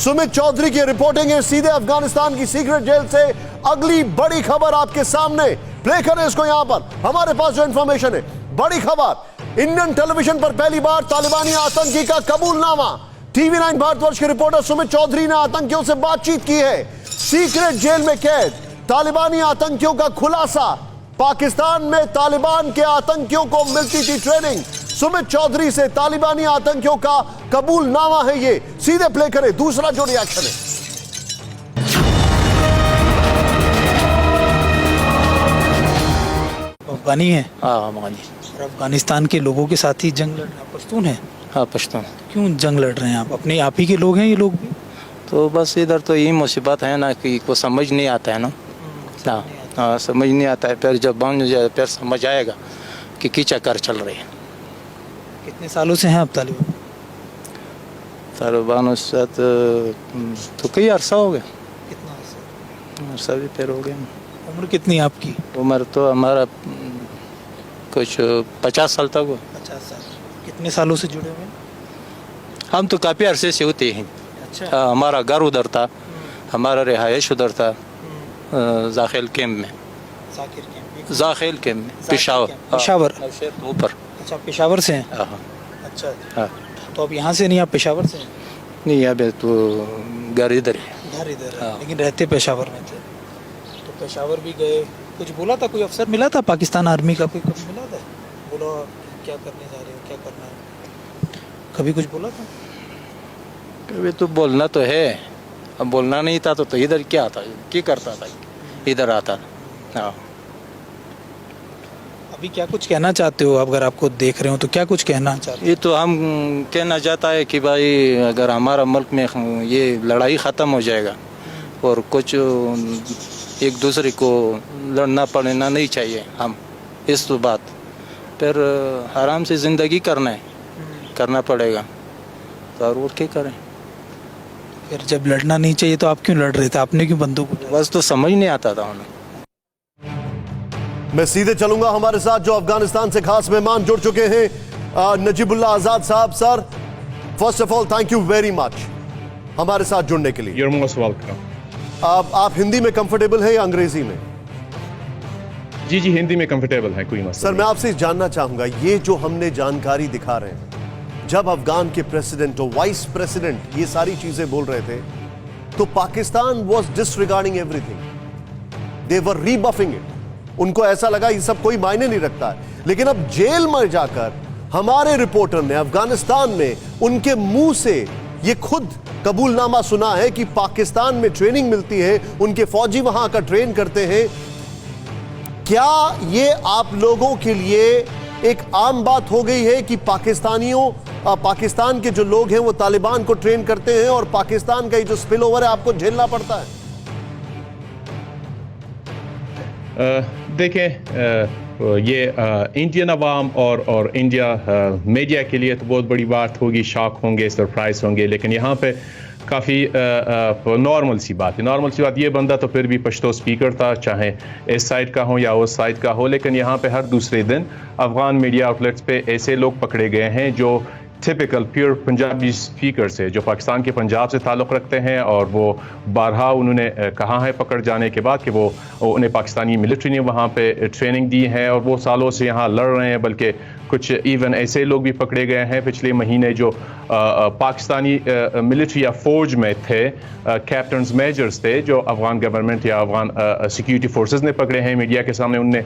सुमित चौधरी की रिपोर्टिंग है सीधे अफगानिस्तान की सीक्रेट जेल से। अगली बड़ी खबर आपके सामने, प्ले करें इसको। यहां पर हमारे पास जो इंफॉर्मेशन है, बड़ी खबर, इंडियन टेलीविजन पर पहली बार तालिबानी आतंकी का कबूलनामा। टीवी 9 भारतवर्ष के रिपोर्टर सुमित चौधरी ने आतंकियों से बातचीत की है। सीक्रेट जेल में कैद तालिबानी आतंकियों का खुलासा। पाकिस्तान में तालिबान के आतंकियों को मिलती थी ट्रेनिंग। सुमित चौधरी से तालिबानी आतंकियों का कबूलनामा है ये। सीधे प्ले करें, दूसरा जो रिएक्शन है। अफगानी है। हाँ अफगानी। और अफगानिस्तान के लोगों के साथ ही जंग लड़ रहे हैं। पश्तून है। हाँ पश्तून। क्यों जंग लड़ रहे हैं आप? अपने आप ही के लोग हैं ये लोग भी? तो बस इधर तो यही मुसीबत है ना कि को समझ नहीं आता है ना। हाँ हाँ समझ नहीं आता है। फिर जब बन जाए फिर समझ आएगा कि चक्कर चल रहे हैं। कितने सालों से हैं आप तालिबान? तालिबान उस साथ तो कई अरसा हो गया। कितना अरसा भी फिर हो गया। उम्र कितनी है आपकी? उम्र तो हमारा कुछ 50 साल तक हुआ। 50 साल। कितने सालों से जुड़े हुए हैं? हम तो काफ़ी अरसे से होते हैं। अच्छा। हाँ, हमारा घर उधर था, हमारा रिहाइश उधर था, जाखिल कैम्प में। जाखिल कैम्प में पेशावर। पेशावर ऊपर। अच्छा, पेशावर से हैं। हाँ अच्छा। हाँ। तो अब यहाँ से नहीं, आप पेशावर से हैं? नहीं अभी तो घर इधर है। घर इधर है, हाँ। लेकिन रहते पेशावर में थे। तो पेशावर भी गए, कुछ बोला था? कोई अफसर मिला था पाकिस्तान आर्मी का? कोई कुछ मिला था? बोला क्या करने जा रहे हो, क्या करना है? कभी कुछ बोला था? अभी तो बोलना तो है, अब बोलना नहीं था तो इधर क्या आता, क्या करता था, इधर आता। हाँ। अभी क्या कुछ कहना चाहते हो? अगर आपको देख रहे हो तो क्या कुछ कहना चाहते ये तो हम कहना चाहता है कि भाई अगर हमारा मुल्क में ये लड़ाई ख़त्म हो जाएगा और कुछ एक दूसरे को लड़ना पड़ना नहीं चाहिए। हम इस तो बात फिर आराम से ज़िंदगी करना पड़ेगा तो और क्या करें। फिर जब लड़ना नहीं चाहिए तो आप क्यों लड़ रहे थे? आपने क्यों बंदूक उठाई? बस तो समझ नहीं आता था उन्हें। मैं सीधे चलूंगा हमारे साथ जो अफगानिस्तान से खास मेहमान जुड़ चुके हैं, नजीबुल्ला आजाद साहब। Sir, first of all thank you very much हमारे साथ जुड़ने के लिए। You're most welcome. आप हिंदी में कंफर्टेबल हैं या अंग्रेजी में? जी जी हिंदी में कंफर्टेबल है, कोई मसला सर, मैं आपसे जानना चाहूंगा, ये जो हमने जानकारी दिखा रहे हैं, जब अफगान के प्रेसिडेंट और वाइस प्रेसिडेंट ये सारी चीजें बोल रहे थे तो Pakistan was disregarding everything, they were rebuffing it. उनको ऐसा लगा ये सब कोई मायने नहीं रखता है। लेकिन अब जेल में जाकर हमारे रिपोर्टर ने अफगानिस्तान में उनके मुंह से ये खुद कबूलनामा सुना है कि पाकिस्तान में ट्रेनिंग मिलती है, उनके फौजी वहां आकर ट्रेन करते हैं। क्या ये आप लोगों के लिए एक आम बात हो गई है कि पाकिस्तान के जो लोग हैं वो तालिबान को ट्रेन करते हैं और पाकिस्तान का ये जो स्पिल ओवर है आपको झेलना पड़ता है? देखें, ये इंडियन अवाम और इंडिया मीडिया के लिए तो बहुत बड़ी बात होगी, शॉक होंगे, सरप्राइज होंगे, लेकिन यहाँ पे काफ़ी नॉर्मल सी बात है। नॉर्मल सी बात, ये बंदा तो फिर भी पश्तो स्पीकर था, चाहे इस साइड का हो या उस साइड का हो, लेकिन यहाँ पे हर दूसरे दिन अफगान मीडिया आउटलेट्स पे ऐसे लोग पकड़े गए हैं जो टिपिकल प्योर पंजाबी स्पीकर्स है, जो पाकिस्तान के पंजाब से ताल्लुक़ रखते हैं। और वो बारहा उन्होंने कहा है पकड़ जाने के बाद कि वो उन्हें पाकिस्तानी मिलिट्री ने वहाँ पे ट्रेनिंग दी है और वो सालों से यहाँ लड़ रहे हैं। बल्कि कुछ इवन ऐसे लोग भी पकड़े गए हैं पिछले महीने जो पाकिस्तानी मिलिट्री या फौज में थे, कैप्टन्स मेजर्स थे, जो अफगान गवर्नमेंट या अफगान सिक्योरिटी फोर्सेस ने पकड़े हैं। मीडिया के सामने उनने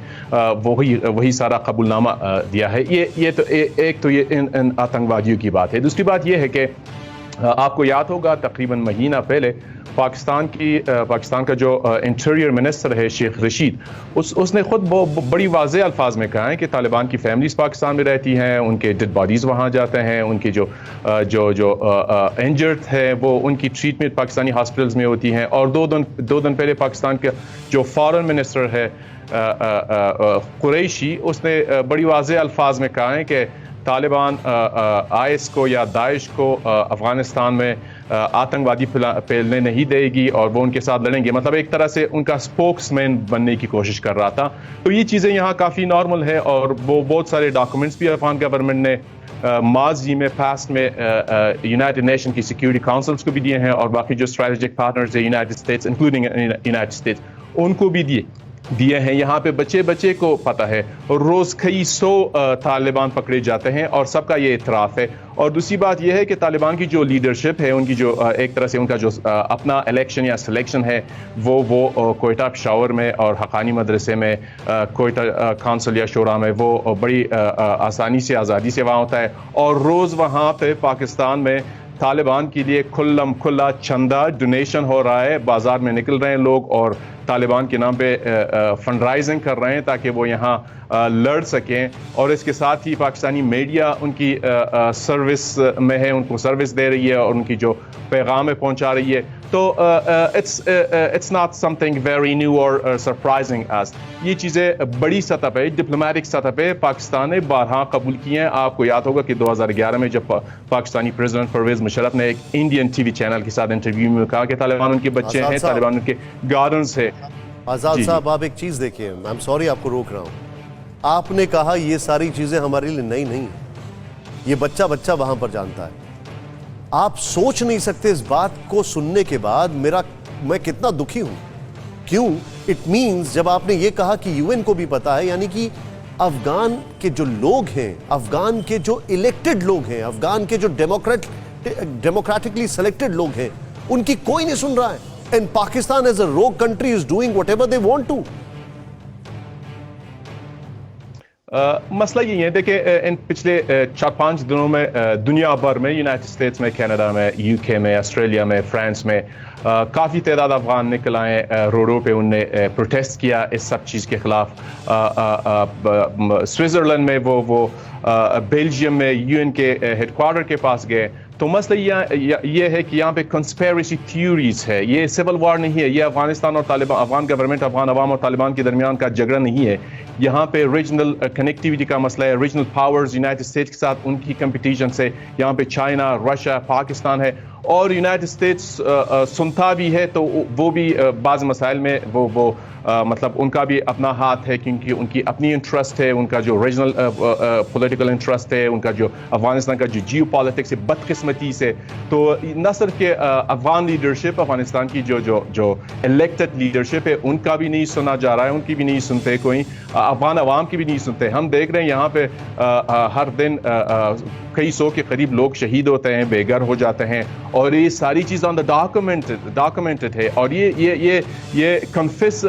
वही सारा कबूलनामा दिया है। ये तो एक तो ये इन आतंकवादियों की बात है। दूसरी बात ये है कि आपको याद होगा तकरीबन महीना पहले पाकिस्तान का जो इंटीरियर मिनिस्टर है शेख रशीद, उसने खुद बड़ी वाज़े अल्फाज में कहा है कि तालिबान की फैमिलीज़ पाकिस्तान में रहती हैं, उनके डेड बॉडीज़ वहाँ जाते हैं, उनके जो इंजर्ड है वो उनकी ट्रीटमेंट पाकिस्तानी हॉस्पिटल्स में होती हैं। और दो दिन पहले पाकिस्तान का जो फॉरेन मिनिस्टर है कुरैशी, उसने बड़ी वाज़े अल्फाज में कहा है कि तालिबान आईएस को या दाइश को अफ़गानिस्तान में आतंकवादी फैलने नहीं देगी और वो उनके साथ लड़ेंगे, मतलब एक तरह से उनका स्पोक्समैन बनने की कोशिश कर रहा था। तो ये चीज़ें यहाँ काफ़ी नॉर्मल है और वो बहुत सारे डॉक्यूमेंट्स भी अफ़गान गवर्नमेंट ने माजी में पास्ट में यूनाइटेड नेशन की सिक्योरिटी काउंसिल्स को भी दिए हैं और बाकी जो स्ट्रेटेजिक पार्टनर्स है United states including United states उनको भी दिए हैं। यहाँ पे बच्चे को पता है और रोज़ कई 100 तालिबान पकड़े जाते हैं और सबका ये इतराफ़ है। और दूसरी बात यह है कि तालिबान की जो लीडरशिप है उनकी जो एक तरह से उनका जो अपना इलेक्शन या सिलेक्शन है वो कोयटा पेशावर में और हक़ानी मदरसे में कोयटा काउंसिल या शोरा में वो बड़ी आसानी से आज़ादी से वहाँ होता है और रोज़ वहाँ पे पाकिस्तान में तालिबान के लिए खुला चंदा डोनेशन हो रहा है, बाज़ार में निकल रहे हैं लोग और तालिबान के नाम पे फंडराइजिंग कर रहे हैं ताकि वो यहाँ लड़ सकें। और इसके साथ ही पाकिस्तानी मीडिया उनकी सर्विस में है, उनको सर्विस दे रही है और उनकी जो पैगाम पहुँचा रही है। तो it's not something very new और सरप्राइजिंग अस। ये चीज़ें बड़ी सतह पे डिप्लोमेटिक सतह पे पाकिस्तान ने बारहा कबूल की हैं। आपको याद होगा कि 2011 में जब पाकिस्तानी प्रेसिडेंट परवेज़ मुशर्रफ ने एक इंडियन टीवी चैनल के साथ इंटरव्यू में कहा कि तालिबान उनके बच्चे हैं, तालिबान उनके गार्डन्स है। आज़ाद साहब, आप एक चीज़ देखिए, आई एम सॉरी आपको रोक रहा हूँ, आपने कहा ये सारी चीज़ें हमारे लिए नई नहीं है, ये बच्चा वहाँ पर जानता है। आप सोच नहीं सकते इस बात को सुनने के बाद मैं कितना दुखी हूं। क्यों? इट मींस जब आपने ये कहा कि यूएन को भी पता है, यानी कि अफगान के जो लोग हैं, अफगान के जो इलेक्टेड लोग हैं, अफगान के जो डेमोक्रेटिकली सेलेक्टेड लोग हैं, उनकी कोई नहीं सुन रहा है। And Pakistan as a rogue country is doing whatever they want to. मसला ये है, देखिए इन पिछले 4-5 दिनों में दुनिया भर में, यूनाइटेड स्टेट्स में, कनाडा में, यूके में, ऑस्ट्रेलिया में, फ्रांस में काफ़ी तादाद अफगान निकल आए रोडों पे, उनने प्रोटेस्ट किया इस सब चीज़ के ख़िलाफ़। स्विट्ज़रलैंड में वो बेल्जियम में यूएन के हेडक्वार्टर के पास गए। तो मसला ये है कि यहाँ पे कंस्पिरेसी थ्योरीज है, ये सिविल वार नहीं है, ये अफगानिस्तान और तालिबान, अफगान गवर्नमेंट, अफगान अवाम और तालिबान के दरमियान का झगड़ा नहीं है। यहाँ पे रीजनल कनेक्टिविटी का मसला है, रीजनल पावर्स यूनाइटेड स्टेट्स के साथ उनकी कंपटीशन से यहाँ पे चाइना, रशिया, पाकिस्तान है और यूनाइटेड स्टेट्स सुनता भी है तो वो भी बाज़ मसाइल में वो मतलब उनका भी अपना हाथ है, क्योंकि उनकी अपनी इंटरेस्ट है, उनका जो रीजनल पॉलिटिकल इंटरेस्ट है, उनका जो अफगानिस्तान का जो जियो पॉलिटिक्स है बदकिस्मती से। तो न सिर्फ के अफगान लीडरशिप, अफगानिस्तान की जो इलेक्टेड लीडरशिप है उनका भी नहीं सुना जा रहा है, उनकी भी नहीं सुनते कोई, अफगान अवाम की भी नहीं सुनते। हम देख रहे हैं यहाँ पे हर दिन कई 100 के करीब लोग शहीद होते हैं, बेघर हो जाते हैं और ये सारी चीज़ ऑन द डॉक्यूमेंटेड है और ये कन्फेस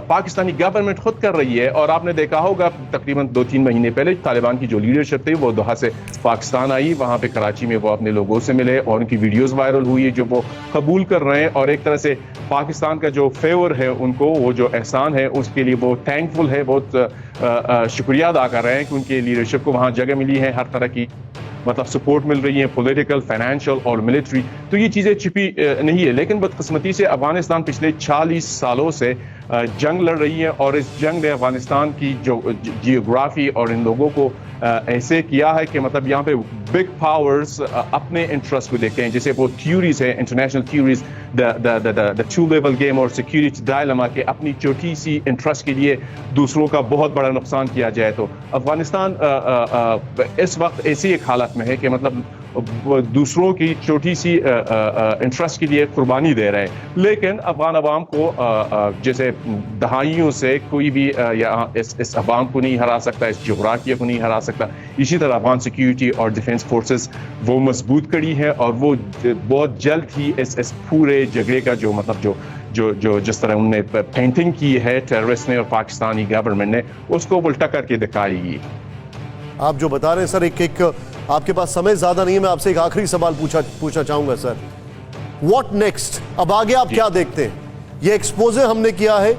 पाकिस्तानी गवर्नमेंट खुद कर रही है। और आपने देखा होगा तकरीबन 2-3 महीने पहले तालिबान की जो लीडरशिप थी वो दोहा से पाकिस्तान आई, वहाँ पे कराची में वो अपने लोगों से मिले और उनकी वीडियोस वायरल हुई है जो वो कबूल कर रहे हैं और एक तरह से पाकिस्तान का जो फेवर है उनको, वो जो एहसान है उसके लिए वो थैंकफुल है, बहुत शुक्रिया अदा कर रहे हैं कि उनकी लीडरशिप को वहाँ जगह मिली है, हर तरह की मतलब सपोर्ट मिल रही है, पॉलिटिकल, फाइनेंशियल और मिलिट्री। तो ये चीज़ें छिपी नहीं है। लेकिन बदकिस्मती से अफगानिस्तान पिछले 40 सालों से जंग लड़ रही है और इस जंग ने अफगानिस्तान की जो जियोग्राफी और इन लोगों को ऐसे किया है कि मतलब यहाँ पे बिग पावर्स अपने इंटरेस्ट को देखते हैं, जैसे वो थ्योरीज है, international theories, the two level game और सिक्योरिटी डायलेमा के अपनी छोटी सी इंटरेस्ट के लिए दूसरों का बहुत बड़ा नुकसान किया जाए। तो अफगानिस्तान इस वक्त ऐसी एक हालत में है कि मतलब दूसरों की छोटी सी इंटरेस्ट के लिए कुर्बानी दे रहे हैं। लेकिन अफगान अवाम को जैसे दहाइयों से कोई भी इस अवाम को नहीं हरा सकता, इस जोग्राफिया को नहीं हरा सकता। इसी तरह अफगान सिक्योरिटी और डिफेंस फोर्सेस वो मजबूत कड़ी है और वो बहुत जल्द ही इस पूरे झगड़े का जो मतलब जो जिस तरह उनने पेंटिंग की है टेररिस्ट ने और पाकिस्तानी गवर्नमेंट ने, उसको उल्टा करके दिखाएगी। आप जो बता रहे हैं सर, एक आपके पास समय ज्यादा नहीं है, मैं आपसे एक आखिरी सवाल पूछना चाहूंगा सर। What next? अब आगे आप क्या देखते हैं? ये एक्सपोजे हमने किया है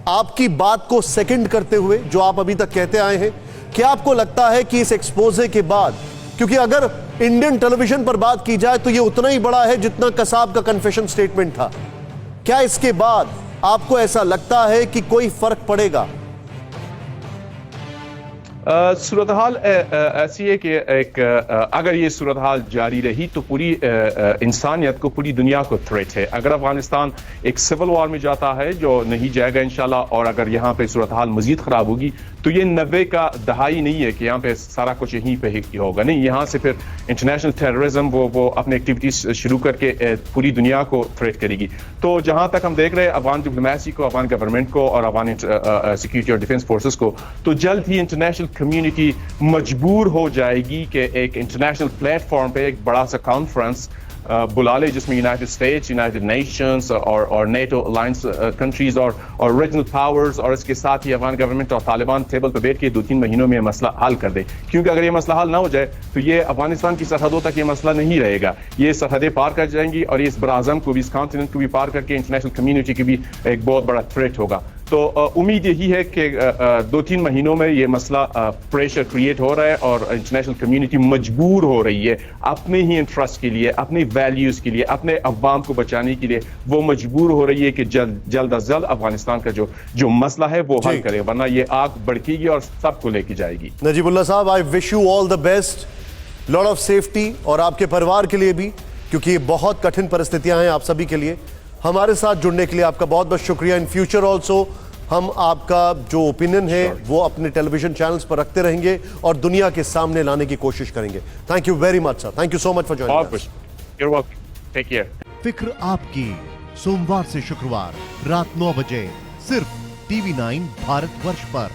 आपकी बात को सेकंड करते हुए जो आप अभी तक कहते आए हैं, क्या आपको लगता है कि इस एक्सपोजे के बाद, क्योंकि अगर इंडियन टेलीविजन पर बात की जाए तो ये उतना ही बड़ा है जितना कसाब का कन्फेशन स्टेटमेंट था, क्या इसके बाद आपको ऐसा लगता है कि कोई फर्क पड़ेगा? सूरत हाल ऐसी है कि अगर ये सूरत हाल जारी रही तो पूरी इंसानियत को, पूरी दुनिया को थ्रेट है। अगर अफगानिस्तान एक सिविल वॉर में जाता है, जो नहीं जाएगा इंशाल्लाह, और अगर यहाँ पे सूरत हाल मजीद ख़राब होगी तो ये 90 का दहाई नहीं है कि यहाँ पे सारा कुछ यहीं पे ही होगा। नहीं, यहाँ से फिर इंटरनेशनल टेररिज्म वो अपनी एक्टिविटीज शुरू करके पूरी दुनिया को थ्रेट करेगी। तो जहाँ तक हम देख रहे हैं अफगान डिप्लोमेसी को, अफगान गवर्नमेंट को और अफगान सिक्योरिटी और डिफेंस फोर्सेस को, तो जल्द ही इंटरनेशनल कम्युनिटी मजबूर हो जाएगी कि एक इंटरनेशनल प्लेटफॉर्म पे एक बड़ा सा कॉन्फ्रेंस बुला ले, जिसमें यूनाइटेड स्टेट्स, यूनाइटेड नेशंस और नेटो अलायंस कंट्रीज और रीजनल पावर्स, और इसके साथ ही अफगान गवर्नमेंट और तालिबान टेबल पर बैठ के 2-3 महीनों में मसला हल कर दे। क्योंकि अगर ये मसला हल ना हो जाए तो ये अफगानिस्तान की सरहदों तक ये मसला नहीं रहेगा, ये सरहदें पार कर जाएंगी और ये इस बराज़म को भी, इस कॉन्टिनेंट को भी पार करके इंटरनेशनल कम्युनिटी की भी एक बहुत बड़ा थ्रेट होगा। तो उम्मीद यही है कि 2-3 महीनों में ये मसला प्रेशर क्रिएट हो रहा है और इंटरनेशनल कम्युनिटी मजबूर हो रही है अपने ही इंटरेस्ट के लिए, अपने वैल्यूज़ के लिए, अपने अवाम को बचाने के लिए, वो मजबूर हो रही है कि जल्द अज जल्द अफगानिस्तान का जो मसला है वो हल करे, वरना ये आग भड़केगी और सबको लेके जाएगी। नजीबुल्लाह साहब, I wish you all the best, lot of safety, और आपके परिवार के लिए भी, क्योंकि ये बहुत कठिन परिस्थितियां हैं आप सभी के लिए। हमारे साथ जुड़ने के लिए आपका बहुत बहुत शुक्रिया। इन फ्यूचर ऑल्सो हम आपका जो ओपिनियन है वो अपने टेलीविजन चैनल्स पर रखते रहेंगे और दुनिया के सामने लाने की कोशिश करेंगे। Thank you very much sir, thank you so much for joining us. You're welcome. Take care. फिक्र आपकी, सोमवार से शुक्रवार रात 9 बजे सिर्फ TV9 भारतवर्ष पर।